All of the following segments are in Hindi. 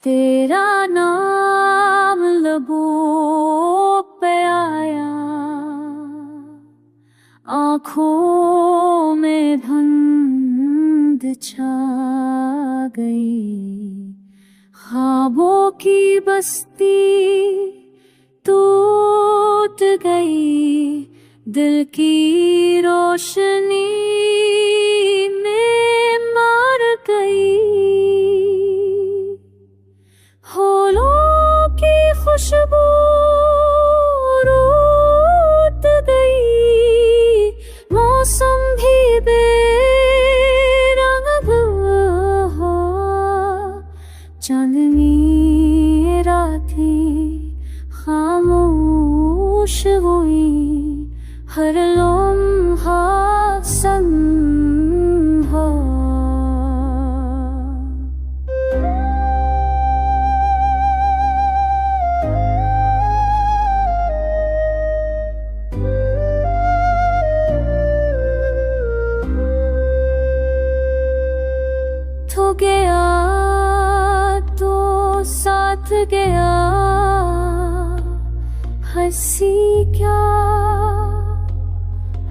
तेरा नाम लबों पे आया, आँखों में धुंध छा गई। ख्वाबों की बस्ती टूट गई, दिल की रोशनी में मर गई। फूलों की खुशबू रूठ गई, मौसम भी बेरंग हो। चांदनी रातें खामोश हुई, हर लम्हा संग हो। तो गया तो साथ गया, हंसी क्या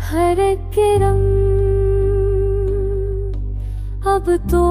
हर एक रंग अब तो